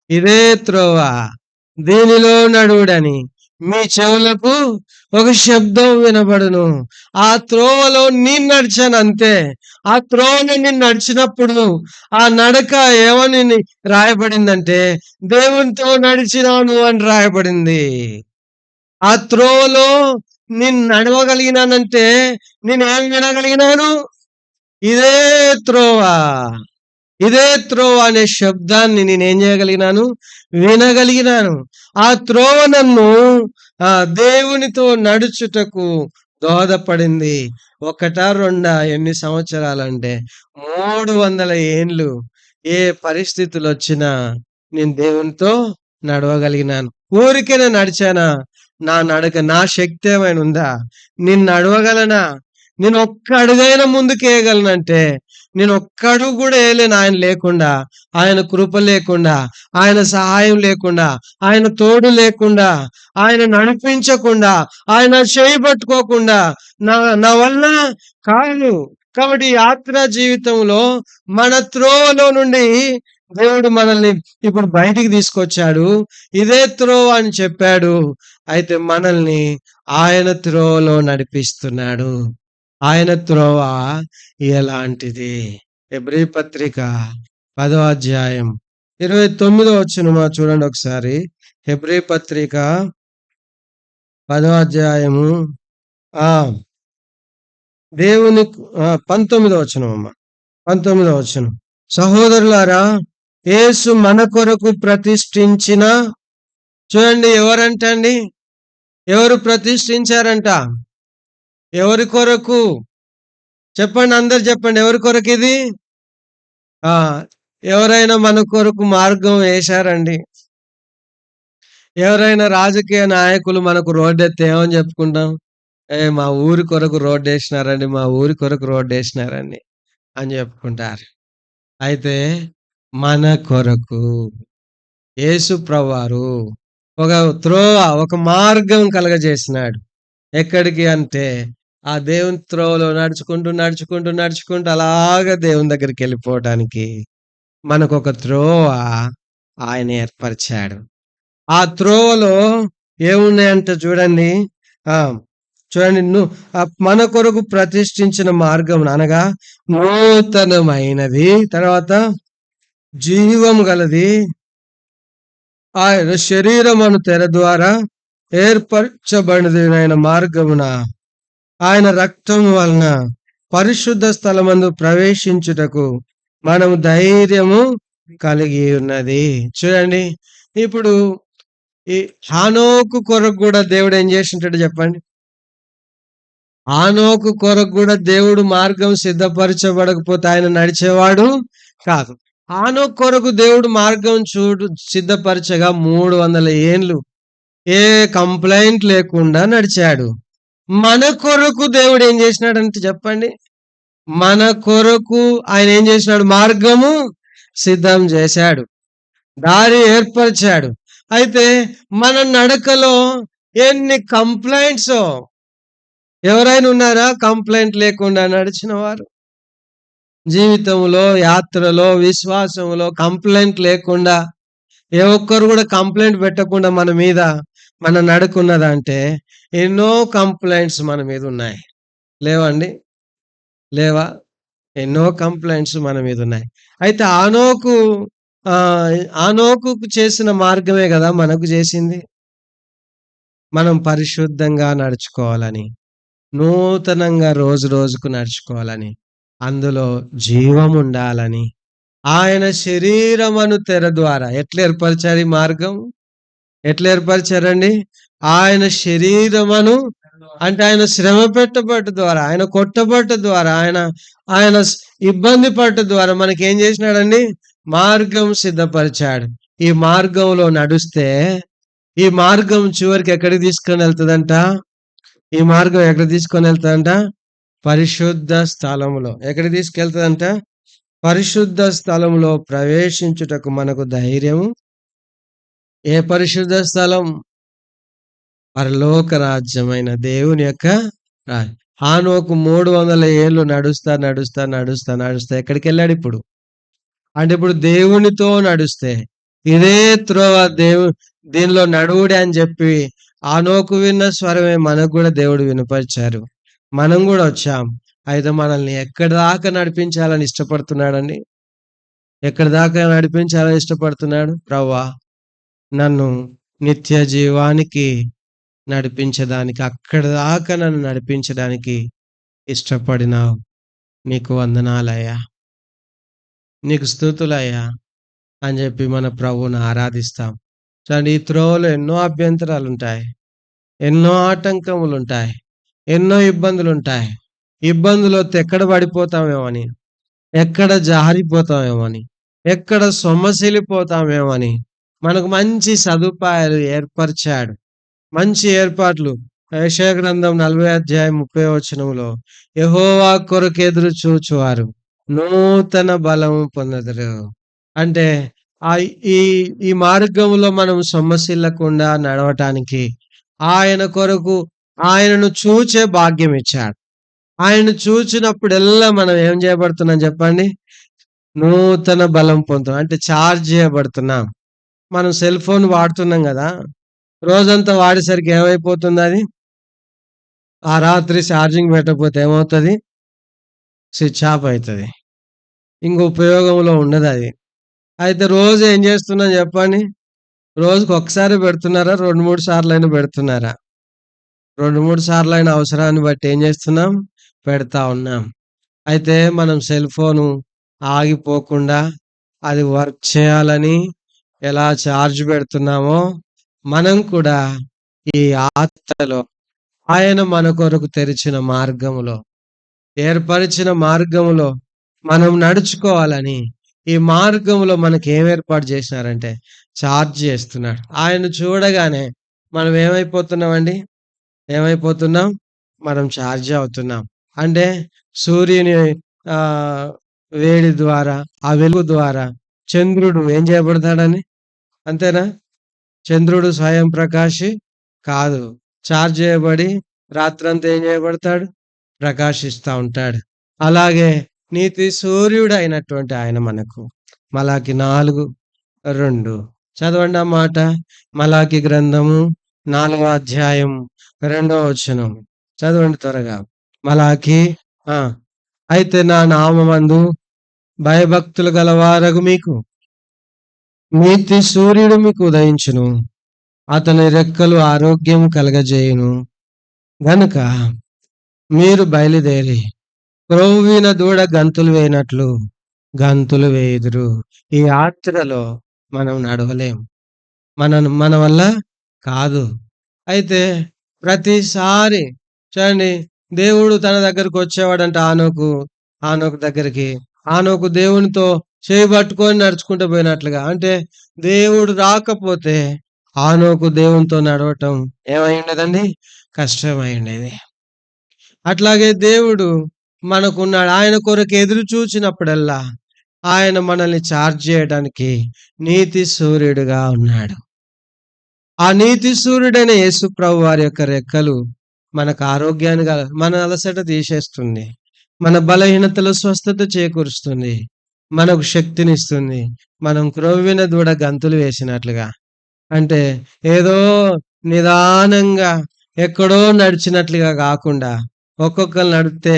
ఇదే త్రోవ, దీనిలో నడువుడని మీ చెవులకు ఒక శబ్దం వినబడును. ఆ త్రోవలో నేను నడిచానంతే. ఆ త్రోవలో నేను నడిచినప్పుడు ఆ నడక ఏమని రాయబడిందంటే, దేవునితో నడిచినాను అని రాయబడింది. ఆ త్రోవలో నేను నడవగలిగినానంటే నేనేం వినగలిగినాను? ఇదే త్రోవ. ఇదే త్రోవ అనే శబ్దాన్ని నేనేం చేయగలిగినాను? వినగలిగినాను. ఆ త్రోవ నన్ను దేవునితో నడుచుటకు దోహదపడింది. ఒకటా రెండా ఎన్ని సంవత్సరాలంటే 300 ఏండ్లు ఏ పరిస్థితులొచ్చినా నేను దేవునితో నడవగలిగినాను. ఊరికేనే నడిచానా? నా నడక నా శక్తి ఏమైనా ఉందా? నేను నడవగలనా? నేను ఒక్క అడుగైనా ముందుకేయగలనంటే నేను ఒక్క అడుగు కూడా ఏయలేను ఆయన లేకుండా. ఆయన కృప లేకుండా, ఆయన సహాయం లేకుండా, ఆయన తోడు లేకుండా, ఆయన నడిపించకుండా, ఆయన చేయి పట్టుకోకుండా నా నా వల్ల కాదు. కాబట్టి యాత్రా జీవితంలో మన త్రోవలో నుండి దేవుడు మనల్ని ఇప్పుడు బయటికి తీసుకొచ్చాడు. ఇదే త్రోవ అని చెప్పాడు. అయితే మనల్ని ఆయన త్రోవలో నడిపిస్తున్నాడు. ఆయన త్రోవ ఎలాంటిది? హెబ్రీ పత్రిక 10వ అధ్యాయం 29వ వచనమా చూడండి ఒకసారి. హెబ్రీ పత్రిక 10వ అధ్యాయము ఆ! దేవుని 19వ వచనం అమ్మ. 19వ వచనం. సహోదరులారా, యేసు మన కొరకు ప్రతిష్ఠించిన చూడండి ఎవరంట అండి? ఎవరు ప్రతిష్ఠించారంట? ఎవరి కొరకు? చెప్పండి అందరు చెప్పండి. ఎవరి కొరకిది? ఆ! ఎవరైనా మన కొరకు మార్గం వేశారండి? ఎవరైనా రాజకీయ నాయకులు మనకు రోడ్డెత్తే ఏమని చెప్పుకుంటాం? మా ఊరి కొరకు రోడ్డేసినారండి, మా ఊరి కొరకు రోడ్డేసినారండి అని చెప్పుకుంటారు. అయితే మన కొరకు యేసు ప్రభువారు ఒక త్రోవ, ఒక మార్గం కలగజేసినాడు. ఎక్కడికి అంటే ఆ దేవుని త్రోవలో నడుచుకుంటూ, నడుచుకుంటూ, నడుచుకుంటూ అలాగా దేవుని దగ్గరికెళ్ళిపోవటానికి మనకొక త్రోవ ఆయన ఏర్పరిచాడు. ఆ త్రోవలో ఏమున్నాయంట చూడండి. ఆ! చూడండి మన కొరకు ప్రతిష్ఠించిన మార్గం అనగా నూతనమైనది, తర్వాత జీవం గలది, ఆయన శరీరమును తెర ద్వారా ఏర్పరచబడిన మార్గమున ఆయన రక్తము వలన పరిశుద్ధ స్థలమందు ప్రవేశించుటకు మనము ధైర్యము కలిగి ఉన్నది. చూడండి, ఇప్పుడు ఈ హానోకు కొరకు కూడా దేవుడు ఏం చేసింటాడు చెప్పండి? హానోకు కొరకు కూడా దేవుడు మార్గం సిద్ధపరచబడకపోతే ఆయన నడిచేవాడు కాదు. హానోకు కొరకు దేవుడు మార్గం సిద్ధపరచగా 300 ఏండ్లు ఏ కంప్లైంట్ లేకుండా నడిచాడు. మన కొరకు దేవుడు ఏం చేసినాడంటే చెప్పండి? మన కొరకు ఆయన ఏం చేసినాడు? మార్గము సిద్ధం చేశాడు. దారి ఏర్పరిచాడు. అయితే మన నడకలో ఎన్ని కంప్లైంట్సో! ఎవరైనా ఉన్నారా కంప్లైంట్ లేకుండా నడిచిన వారు? జీవితంలో, యాత్రలో, విశ్వాసంలో కంప్లైంట్ లేకుండా ఏ ఒక్కరు కూడా కంప్లైంట్ పెట్టకుండా మన మీద మన నడకున్నదంటే ఎన్నో కంప్లైంట్స్ మన మీద ఉన్నాయి. లేవండి? లేవా? ఎన్నో కంప్లైంట్స్ మన మీద ఉన్నాయి. అయితే ఆనోకుకు చేసిన మార్గమే కదా మనకు చేసింది. మనం పరిశుద్ధంగా నడుచుకోవాలని, నూతనంగా రోజు రోజుకు నడుచుకోవాలని. అందులో జీవముండాలని ఆయన శరీరమును తెర ద్వారా ఎట్లా ఏర్పరిచారు ఈ మార్గం? ఎట్లా ఏర్పరిచారండి? ఆయన శరీరమును అంటే ఆయన శ్రమ పెట్టబట్ట ద్వారా, ఆయన కొట్టబట్ట ద్వారా, ఆయన ఇబ్బంది పట్ట ద్వారా మనకేం చేసినాడండి? మార్గం సిద్ధపరిచాడు. ఈ మార్గంలో నడుస్తే ఈ మార్గం చివరికి ఎక్కడికి తీసుకొని వెళ్తుందంట? ఈ మార్గం ఎక్కడికి తీసుకొని వెళ్తుందంట? పరిశుద్ధ స్థలములో. ఎక్కడికి తీసుకెళ్తుందంట? పరిశుద్ధ స్థలంలో ప్రవేశించుటకు మనకు ధైర్యం. ఏ పరిశుద్ధ స్థలం? పరలోక రాజ్యమైన దేవుని యొక్క రాజ్యం. హానోకు 300 ఏళ్ళు నడుస్తా ఎక్కడికి వెళ్ళాడు ఇప్పుడు? అంటే ఇప్పుడు దేవునితో నడుస్తే ఇదే త్రోవ దీనిలో నడువుడి అని చెప్పి హానోకు విన్న స్వరమే మనకు కూడా దేవుడు వినపరిచారు. మనం కూడా వచ్చాం. అయితే మనల్ని ఎక్కడి దాకా నడిపించాలని ఇష్టపడుతున్నాడండి? ఎక్కడి దాకా నడిపించాలని ఇష్టపడుతున్నాడు? ప్రభువా, నన్ను నిత్య జీవానికి నడిపించడానికి, అక్కడి దాకా నన్ను నడిపించడానికి ఇష్టపడినావు. నీకు వందనాలయ్యా, నీకు స్తుతులయ్యా అని చెప్పి మన ప్రభువుని ఆరాధిస్తాం. చూడండి, ఈ త్రోవలో ఎన్నో అభ్యంతరాలు ఉంటాయి, ఎన్నో ఆటంకములు ఉంటాయి, ఎన్నో ఇబ్బందులు ఉంటాయి. ఇబ్బందులు ఎక్కడ పడిపోతామేమని, ఎక్కడ జారిపోతామేమని, ఎక్కడ సొమ్మసిల్లిపోతామేమని మనకు మంచి సదుపాయాలు ఏర్పరిచాడు. మంచి ఏర్పాట్లు. యెషయా గ్రంథం 40:30 యెహోవా కొరకు ఎదురు చూచువారు నూతన బలము పొందెదరు. అంటే ఈ మార్గంలో మనం సొమ్మసిల్లకుండా నడవటానికి ఆయన కొరకు ఆయనను చూచే భాగ్యం ఇచ్చాడు. ఆయనను చూచినప్పుడెల్లా మనం ఏం చేయబడుతున్నాం చెప్పండి? నూతన బలం పొందుతున్నాం. అంటే ఛార్జ్ చేయబడుతున్నాం. మనం సెల్ ఫోన్ వాడుతున్నాం కదా, రోజంతా వాడేసరికి ఏమైపోతుంది? అది ఆ రాత్రి ఛార్జింగ్ పెట్టకపోతే ఏమవుతుంది? స్విచ్ ఆఫ్ అవుతుంది. ఇంక ఉపయోగంలో ఉండదు అది. అయితే రోజు ఏం చేస్తున్నాం చెప్పండి? రోజుకి ఒకసారి పెడుతున్నారా? 2-3 సార్లు అయినా పెడుతున్నారా? 2-3 సార్లు అయిన అవసరాన్ని బట్టి ఏం చేస్తున్నాం? పెడతా ఉన్నాం. అయితే మనం సెల్ ఫోను ఆగిపోకుండా అది వర్క్ చేయాలని ఎలా ఛార్జ్ పెడుతున్నామో మనం కూడా ఈ ఆత్మలో ఆయన మన కొరకు తెరిచిన మార్గములో, ఏర్పరిచిన మార్గములో మనం నడుచుకోవాలని ఈ మార్గంలో మనకి ఏం ఏర్పాటు చేసినారంటే ఛార్జ్ చేస్తున్నాడు. ఆయన చూడగానే మనం ఏమైపోతున్నామండి? మనం ఛార్జ్ అవుతున్నాం. అంటే సూర్యుని వేడి ద్వారా, ఆ వెలుగు ద్వారా చంద్రుడు ఏం చేయబడతాడని? అంతేనా? చంద్రుడు స్వయం ప్రకాశి కాదు. ఛార్జ్ చేయబడి రాత్రంతా ఏం చేయబడతాడు? ప్రకాశిస్తా ఉంటాడు. అలాగే నీతి సూర్యుడు అయినటువంటి ఆయన మనకు. మలాకి 4:2 చదవండి ఆ మాట. మలాకి గ్రంథము 4:2 చదవండి త్వరగా. మలాకి అయితే నా నామమందు భయభక్తులు గలవారగు మీకు నీతి సూర్యుడు మీకు ఉదయించును, అతని రెక్కలు ఆరోగ్యం కలగజేయును గనుక మీరు బయలుదేరి క్రొవ్విన దూడ గంతులు వేయినట్లు గంతులు వేయుదురు. ఈ యాత్రలో మనం నడవలేం, మన వల్ల కాదు. అయితే ప్రతిసారి చూడండి, దేవుడు తన దగ్గరకు వచ్చేవాడంట ఆనోకు దగ్గరికి. ఆనోకు దేవునితో చేయబట్టుకొని నడుచుకుంటూ పోయినట్లుగా. అంటే దేవుడు రాకపోతే ఆనోకు దేవునితో నడవటం ఏమై ఉండదండి? కష్టమై ఉండేది. అట్లాగే దేవుడు మనకున్నాడు. ఆయన కొరకు ఎదురు చూచినప్పుడల్లా ఆయన మనల్ని ఛార్జ్ చేయడానికి నీతి సూర్యుడుగా ఉన్నాడు. ఆ నీతి సూర్యుడైన యేసు ప్రభు వారి యొక్క రెక్కలు మనకు ఆరోగ్యాన్ని మన అలసట తీసేస్తుంది, మన బలహీనతలో స్వస్థత చేకూరుస్తుంది, మనకు శక్తినిస్తుంది. మనం క్రొవ్విన దూడ గంతులు వేసినట్లుగా. అంటే ఏదో నిదానంగా ఎక్కడో నడిచినట్లుగా కాకుండా ఒక్కొక్కరు నడిస్తే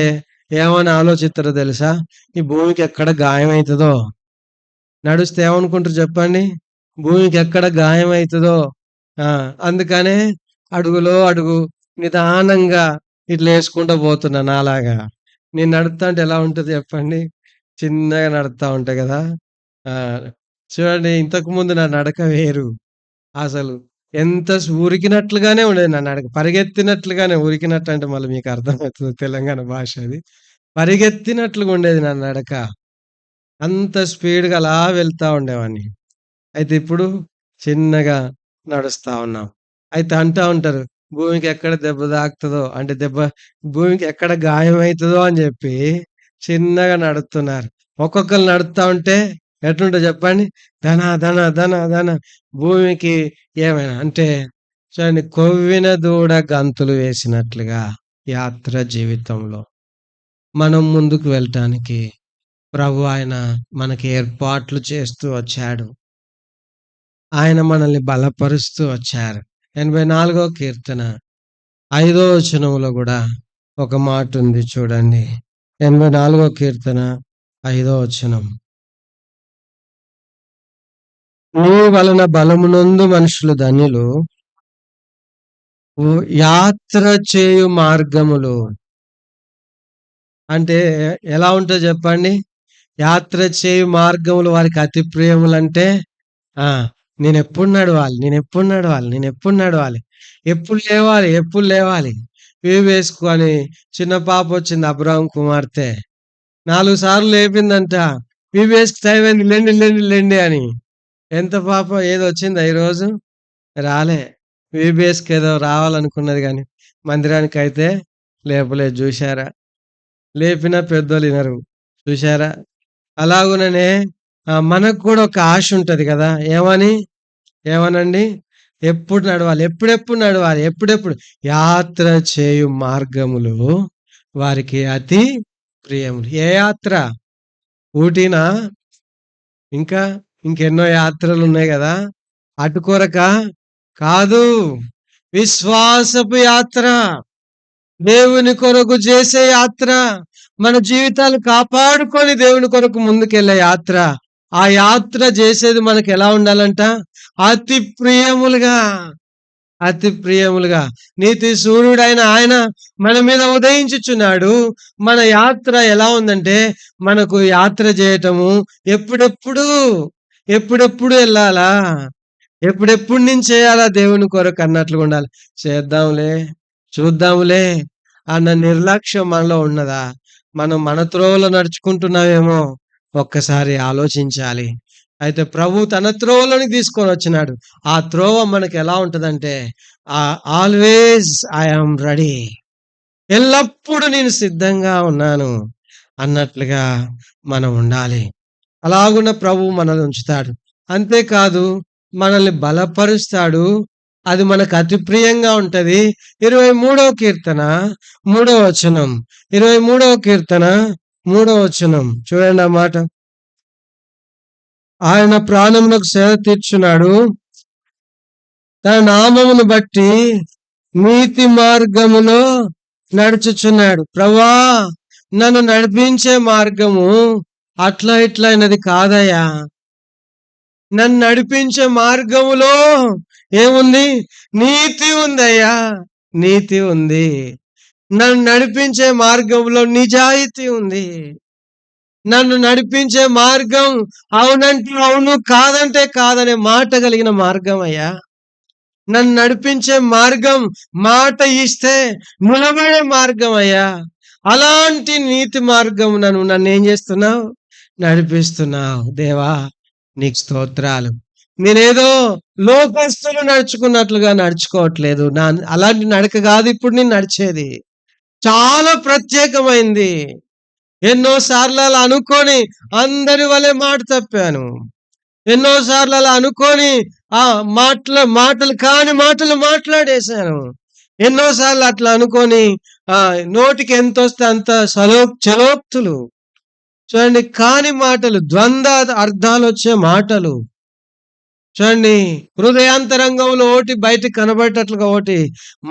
ఏమని ఆలోచిస్తారో తెలుసా? ఈ భూమికి ఎక్కడ గాయం అవుతుందో. నడుస్తే ఏమనుకుంటారు చెప్పండి? భూమికి ఎక్కడ గాయం అవుతుందో. అందుకనే అడుగులో అడుగు నిదానంగా ఇట్లా వేసుకుంటూ పోతున్నా నాలాగా. నేను నడుత్తా అంటే ఎలా ఉంటది చెప్పండి? చిన్నగా నడుత్తా ఉంటా గదా! ఆ! చూడండి, ఇంతకుముందు నా నడక వేరు. అసలు ఎంత ఉరికినట్లుగానే ఉండేది నా నడక. పరిగెత్తినట్లుగానే, ఉరికినట్టంటే మళ్ళీ మీకు అర్థమవుతదో తెలంగాణ భాష అది. పరిగెత్తినట్లుగా ఉండేది నా నడక. అంత స్పీడ్‌గా అలా వెళ్తా ఉండేవాడిని. అయితే ఇప్పుడు చిన్నగా నడుస్తా ఉన్నాం. అయితే అంటా ఉంటారు, భూమికి ఎక్కడ దెబ్బ తాకుతదో, అంటే భూమికి ఎక్కడ గాయమైతదో అని జెప్పి చిన్నగా నడుస్తున్నారు. ఒక్కొక్కళ్ళు నడుస్తా ఉంటే ఎట్లుంటదో చెప్పండి? ధన, ధన, ధన, ధన భూమికి ఏమైనా అంటే చూడండి, కొవ్విన దూడ గంతులు వేసినట్లుగా యాత్ర జీవితంలో మనం ముందుకు వెళ్ళటానికి ఆయన మనకి ఏర్పాట్లు చేస్తూ వచ్చాడు. ఆయన మనల్ని బలపరుస్తూ వచ్చారు. 84వ కీర్తన 5వ వచనంలో గూడా ఒక మాటుంది చూడండి. 84వ కీర్తన 5వ వచనం. నీ వలన బలమునొందు మనుషులు ధన్యులు. యాత్ర చేయు మార్గములు అంటే ఎలా ఉంటదో చెప్పండి? యాత్ర చేయు మార్గములు వారికి అతి ప్రియములంటే ఆ! నేనెప్పుడు నడవాలి? నేనెప్పుడు నడవాలి? నేనెప్పుడు నడవాలి? ఎప్పుడు లేవాలి? ఎప్పుడు లేవాలి? వేసుకొని చిన్న పాపొచ్చింది, అబ్రాహాం కుమార్తె. 4 సార్లు లేపిందంట. వీవేసుకు టైం అయింది, లెండి, లెండి, లెండి అని. ఎంత పాపం, ఏదొచ్చిందా ఈరోజు? రాలే. వీబీఎస్‌కేదో రావాలనుకున్నది గానీ, మందిరానికైతే లేపలేదు జూశారా? లేపినా పెద్దోళ్ళినరు. చూశారా? అలాగుననే మనకు కూడా ఒక ఆశ ఉంటది గదా! ఏమని? ఏమనండి? ఎప్పుడు నడవాలి? ఎప్పుడెప్పుడు నడవాలి? ఎప్పుడెప్పుడు? యాత్ర చేయు మార్గములు వారికి అతి ప్రియములు. ఏ యాత్ర? ఊటీనా? ఇంకా? ఇంకెన్నో యాత్రలున్నాయి గదా! అటు కొరకా? కాదు. విశ్వాసపు యాత్ర. దేవుని కొరకు చేసే యాత్ర. మన జీవితాలు కాపాడుకొని దేవుని కొరకు ముందుకెళ్ళే యాత్ర. ఆ యాత్ర చేసేది మనకెలా ఉండాలంట? అతి ప్రియములుగా. అతి ప్రియములుగా. నీతి సూర్యుడైన ఆయన మన మీద ఉదయించుచున్నాడు. మన యాత్ర ఎలా ఉందంటే, మనకు యాత్ర చేయటము ఎప్పుడెప్పుడు, ఎప్పుడెప్పుడు ఎళ్ళాలా? ఎప్పుడెప్పుడు నేను చేయాలా దేవుని కొరకు అన్నట్లుగా ఉండాలి. చేద్దాంలే, చూద్దాంలే అన్న నిర్లక్ష్యం మనలో ఉన్నదా? మనం మన త్రోవలో నడుచుకుంటున్నామేమో ఒక్కసారి ఆలోచించాలి. అయితే ప్రభువు తన త్రోవలోనికి తీసుకొనొచ్చినాడు. ఆ త్రోవ మనకెలా ఉంటదంటే, ఆల్‌వేస్ ఐ యామ్ రెడీ. ఎల్లప్పుడూ నేను సిద్ధంగా ఉన్నాను అన్నట్లుగా మనం ఉండాలి. అలాగున ప్రభువు మనల్ని ఉంచుతాడు. అంతేకాదు, మనల్ని బలపరుస్తాడు. అది మనకు అతి ప్రియంగా ఉంటది. 23వ కీర్తన 3వ వచనం. 23వ కీర్తన 3వ వచనం. చూడండి ఆ మాట. ఆయన ప్రాణమునకు సేద తీర్చున్నాడు. తన నామమును బట్టి నీతి మార్గములో నడుచుచున్నాడు. ప్రభువా, నన్ను నడిపించే మార్గము అట్లా ఇట్లా అయినది కాదయ్యా. నన్ను నడిపించే మార్గములో ఏముంది? నీతి ఉందయ్యా. నీతి ఉంది. నన్ను నడిపించే మార్గంలో నిజాయితీ ఉంది. నన్ను నడిపించే మార్గం అవునంటే అవును, కాదంటే కాదనే మాట కలిగిన మార్గం అయ్యా. నన్ను నడిపించే మార్గం మాట ఇస్తే నిలబడే మార్గం అయ్యా. అలాంటి నీతి మార్గం నన్నేం చేస్తున్నావు? నడిపిస్తున్నావు. దేవా, నీకు స్తోత్రాలు. నేనేదో లోకస్తులు నడుచుకున్నట్లుగా నడుచుకోవట్లేదు. అలాంటి నడక కాదు ఇప్పుడు నేను నడిచేది. చాలా ప్రత్యేకమైంది. ఎన్నో సార్లు అలా అనుకోని అందరి వలె మాట తప్పాను. ఎన్నో సార్లు అలా అనుకోని మాటలు కాని మాటలు మాట్లాడేశాను. ఎన్నో సార్లు అట్లా అనుకోని నోటికి ఎంతొస్తే అంత చలోక్తులు, చూడండి, కాని మాటలు, ద్వంద్వ అర్థాలొచ్చే మాటలు, చూడండి, హృదయాంతరంగంలో ఒకటి బయటకు కనబడేటట్లుగా ఒకటి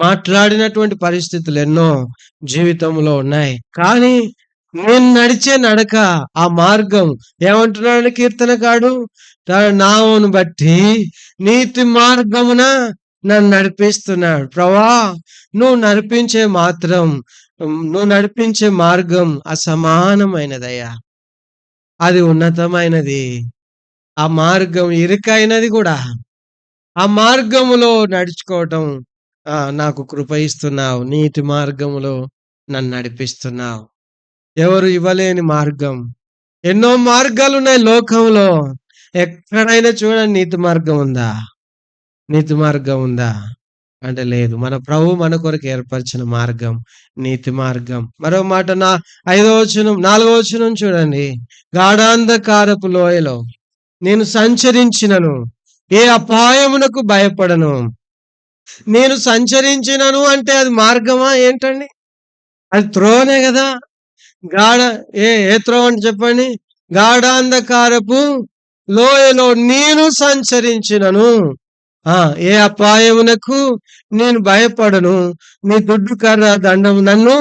మాట్లాడినటువంటి పరిస్థితులు ఎన్నో జీవితంలో ఉన్నాయి. కానీ నేను నడిచే నడక, ఆ మార్గం ఏమంటున్నాడు కీర్తనకాడు? తన నామమును బట్టి నీతి మార్గమున నన్ను నడిపిస్తున్నాడు. ప్రభువా, నువ్వు నడిపించే మాత్రం నువ్వు నడిపించే మార్గం అసమానమైనదయ్యా. అది ఉన్నతమైనది. ఆ మార్గం ఇరుకైనది గూడా. ఆ మార్గములో నడుచుకోవటం నాకు కృప ఇస్తున్నావు. నీతి మార్గములో నన్ను నడిపిస్తున్నావు. ఎవరు ఇవ్వలేని మార్గం. ఎన్నో మార్గాలున్నాయి లోకంలో. ఎక్కడైనా చూడండి నీతి మార్గం ఉందా? నీతి మార్గం ఉందా? అంటే లేదు. మన ప్రభువు మన కొరకు ఏర్పరిచిన మార్గం నీతి మార్గం. మరో మాట 5వ వచనం, 4వ వచనం చూడండి. గాఢాంధకారపు లోయలో నేను సంచరించినను ఏ అపాయమునకు భయపడను. నేను సంచరించినను అంటే అది మార్గమా ఏంటండి? అది త్రోవనే గదా! గాఢ ఏ త్రోవ అంటే చెప్పండి? గాఢాంధకారపు లోయలో నేను సంచరించినను ఏ అపాయమునకు నేను భయపడను. నీ దుడ్డు కర్ర దండం నన్ను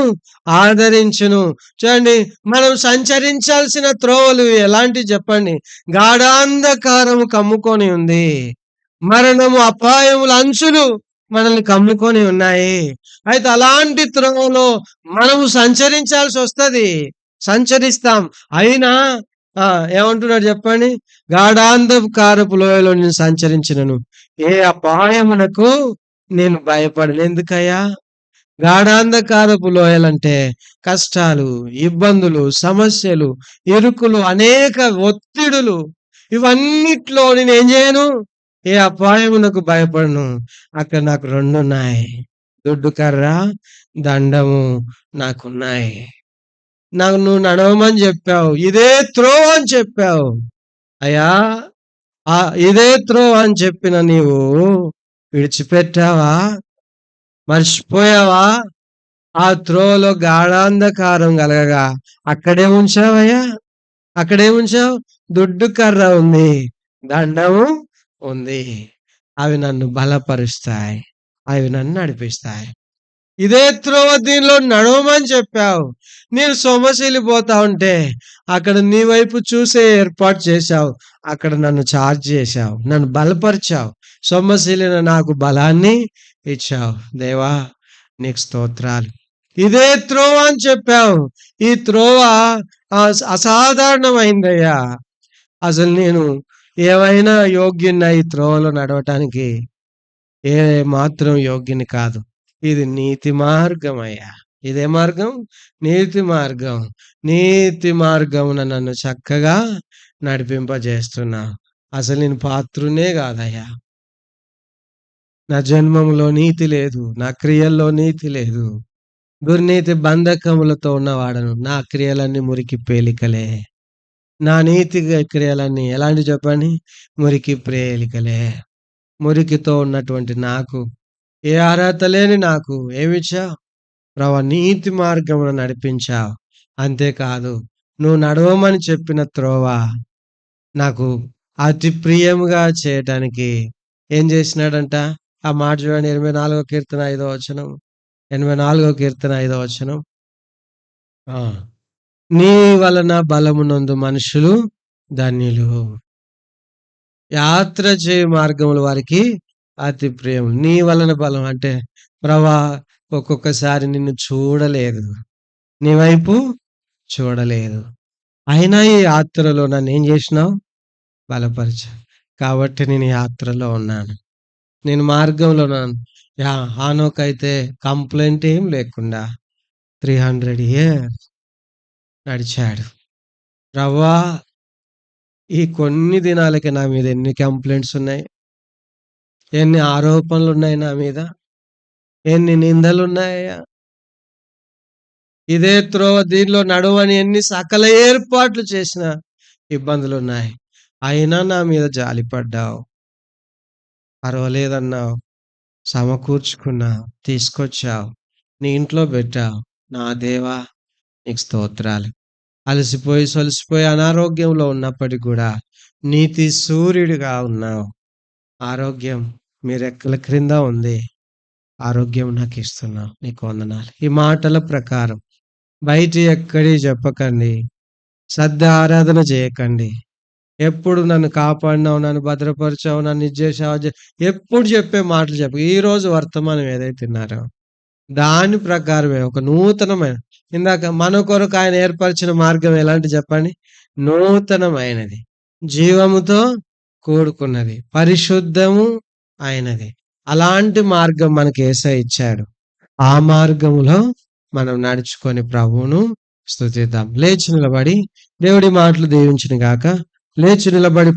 ఆదరించును. చూడండి, మనం సంచరించాల్సిన త్రోవలు ఎలాంటివి చెప్పండి? గాఢాంధకారము కమ్ముకొని ఉంది. మరణము, అపాయముల అంచులు మనల్ని కమ్ముకొని ఉన్నాయి. అయితే అలాంటి త్రోవలో మనము సంచరించాల్సొస్తది. సంచరిస్తాం. అయినా ఏమంటున్నాడు చెప్పండి? గాఢాంధకారపు లోయలో నేను సంచరించినను ఏ అపాయమునకు నేను భయపడను. ఎందుకయ్యా? గాఢాంధకారపు లోయలంటే కష్టాలు, ఇబ్బందులు, సమస్యలు, ఇరుకులు, అనేక ఒత్తిడులు. ఇవన్నిట్లో నేనేం చేయను? ఏ అపాయమునకు భయపడను. అక్కడ నాకు 2 ఉన్నాయి. దుడ్డు కర్ర, దండము నాకున్నాయి. నాకు నువ్వు నడవమని చెప్పావు. ఇదే త్రోవ అని చెప్పావు. అయ్యా, ఇదే త్రోవ అని చెప్పిన నీవు విడిచిపెట్టావా? మర్చిపోయావా? ఆ త్రోవలో గాఢాంధకారం కలగగా అక్కడే ఉంచావయ్యా. అక్కడే ఉంచావు. దుడ్డు కర్ర ఉంది, దండము ఉంది. అవి నన్ను బలపరుస్తాయి. అవి నన్ను నడిపిస్తాయి. ఇదే త్రోవ, దీనిలో నడవమని చెప్పావు. నేను సొమ్మసిల్లిపోతా ఉంటే అక్కడ నీ వైపు చూసే ఏర్పాటు చేశావు. అక్కడ నన్ను చార్జ్ చేశావు, నన్ను బలపరిచావు. సొమ్మసిల్లిన నాకు బలాన్ని ఇచ్చావు. దేవా, నీకు స్తోత్రాలు. ఇదే త్రోవ అని చెప్పావు. ఈ త్రోవ అసాధారణమైందయ్యా. అసలు నేను ఏమైనా యోగ్యున్నా ఈ త్రోవలో నడవటానికి? ఏ మాత్రం యోగ్యుని కాదు. ఇది నీతి మార్గం అయ్యా. ఇదే మార్గం? నీతి మార్గం. నీతి మార్గమున నన్ను చక్కగా నడిపింపజేస్తున్నావు. అసలు నేను పాత్రునే కాదయ్యా. నా జన్మములో నీతి లేదు, నా క్రియల్లో నీతి లేదు. దుర్నీతి బంధకములతో ఉన్నవాడను. నా క్రియలన్నీ మురికి పేలికలే. నా నీతి క్రియలన్నీ ఎలాంటి చెప్పండి? మురికి ప్రేలికలే. మురికితో ఉన్నటువంటి నాకు, ఏ అర్హత లేని నాకు ఏమిచ్చావు? ప్రభువా, నీతి మార్గమున నడిపించావు. అంతేకాదు, నువ్వు నడవమని చెప్పిన త్రోవ నాకు అతి ప్రియముగా చేయటానికి ఏం చేసినాడంట? ఆ మాట చూడండి. 84వ కీర్తన 5వ వచనం. 84వ కీర్తన 5వ వచనం. నీ వలన బలమునందు మనుషులు ధన్యులు. యాత్ర చేయ మార్గములు వారికి అతి ప్రియం. నీ వలన బలం అంటే ప్రభా, ఒక్కొక్కసారి నిన్ను చూడలేదు, నీ వైపు చూడలేదు. అయినా ఈ యాత్రలో నన్ను ఏం చేసినావు? బలపరిచా. కాబట్టి నేను యాత్రలో ఉన్నాను, నేను మార్గంలో ఉన్నాను. హానోక్ అయితే కంప్లైంట్ ఏం లేకుండా 300 ఇయర్స్ నడిచాడు. ప్రభా, ఈ కొన్ని దినాలకి నా మీద ఎన్ని కంప్లైంట్స్ ఉన్నాయి, ఎన్ని ఆరోపణలు ఉన్నాయి నా మీద, ఎన్ని నిందలున్నాయ్యా. ఇదే త్రోవ, దీనిలో నడవని ఎన్ని సకల ఏర్పాట్లు చేసిన ఇబ్బందులున్నాయి. అయినా నా మీద జాలిపడ్డావు, పర్వాలేదన్నావు, సమకూర్చుకున్నావు, తీసుకొచ్చావు, నీ ఇంట్లో పెట్టావు. నా దేవా, నీకు స్తోత్రాలు. అలసిపోయి సొలసిపోయి అనారోగ్యంలో ఉన్నప్పటికీ కూడా నీతి సూర్యుడిగా ఉన్నావు. ఆరోగ్యం మీ రెక్కల క్రింద ఉంది. ఆరోగ్యం నాకు ఇస్తున్నావు, నీకు వందనాలు. ఈ మాటల ప్రకారం బయట ఎక్కడి చెప్పకండి, శ్రద్ధ ఆరాధన చేయకండి. ఎప్పుడు నన్ను కాపాడినావు, నన్ను భద్రపరిచావు, నన్ను ఇది చేసావు, ఎప్పుడు చెప్పే మాటలు చెప్పు. ఈ రోజు వర్తమానం ఏదైతే విన్నారో దాని ప్రకారమే ఒక నూతనమైన, ఇందాక మన కొరకు ఆయన ఏర్పరిచిన మార్గం ఎలాంటి చెప్పండి? నూతనమైనది, జీవముతో కూడుకున్నది, పరిశుద్ధము అయినది. అలాంటి మార్గం మనకి యేసయ్య ఇచ్చాడు. ఆ మార్గములో మనం నడుచుకొని ప్రభువును స్తుతిద్దాం. లేచి నిలబడి దేవుడి మాటలు దీవించును గాక. లేచి నిలబడి